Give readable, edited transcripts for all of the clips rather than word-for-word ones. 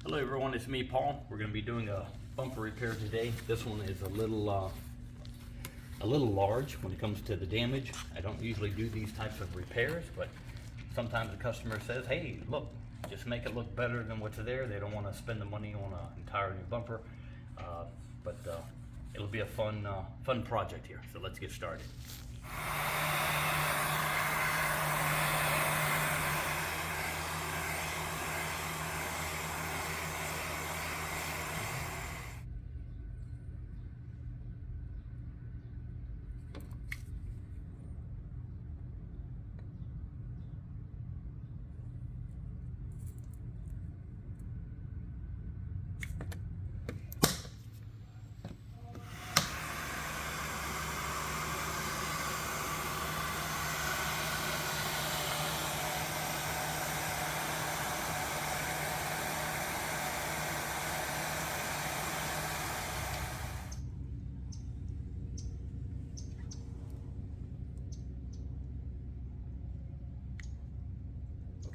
Hello everyone, it's me Paul. We're going to be doing a bumper repair today. This one is a little large when it comes to the damage. I don't usually do these types of repairs, but sometimes the customer says, hey, look, just make it look better than what's there. They don't want to spend the money on an entire new bumper, but it'll be a fun project here. So let's get started.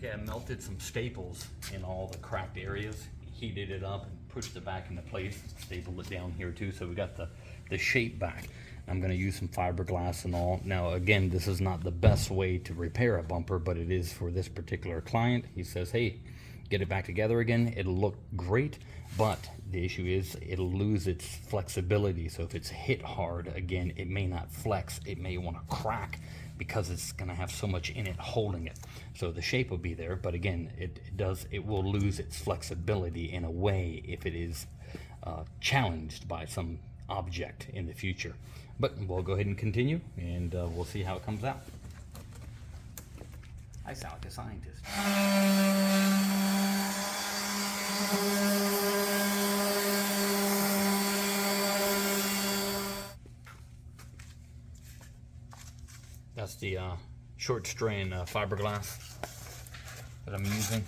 Okay, I melted some staples in all the cracked areas, heated it up and pushed it back into place, stapled it down here too, so we got the shape back. I'm going to use some fiberglass and all. Now again, this is not the best way to repair a bumper, but it is for this particular client. He says, hey, get it back together again, it'll look great, but the issue is it'll lose its flexibility. So if it's hit hard again, it may not flex, it may want to crack because it's going to have so much in it holding it. So the shape will be there, but again, it will lose its flexibility in a way if it is challenged by some object in the future. But we'll go ahead and continue, and we'll see how it comes out. I sound like a scientist. That's the short strain fiberglass that I'm using.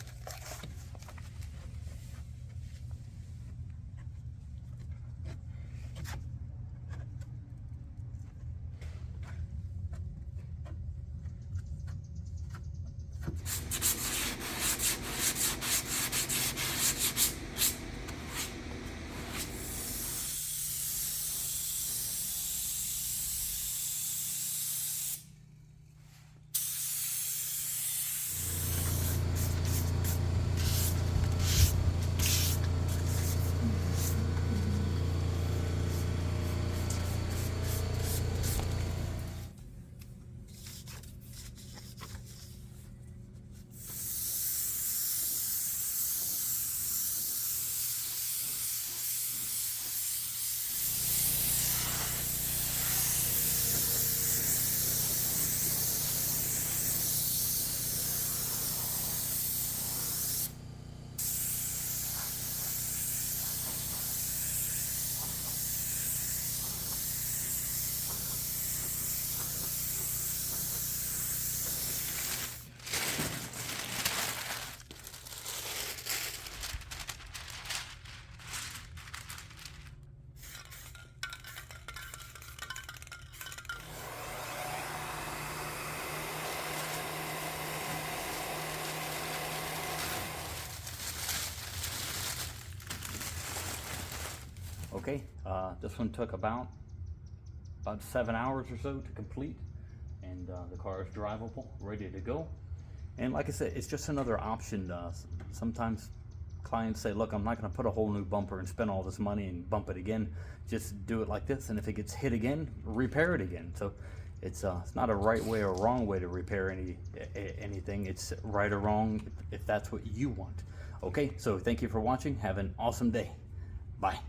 Okay, this one took about 7 hours or so to complete, and the car is drivable, ready to go. And like I said, it's just another option. Sometimes clients say, look, I'm not going to put a whole new bumper and spend all this money and bump it again. Just do it like this, and if it gets hit again, repair it again. So it's not a right way or wrong way to repair anything. It's right or wrong if that's what you want. Okay, so thank you for watching. Have an awesome day. Bye.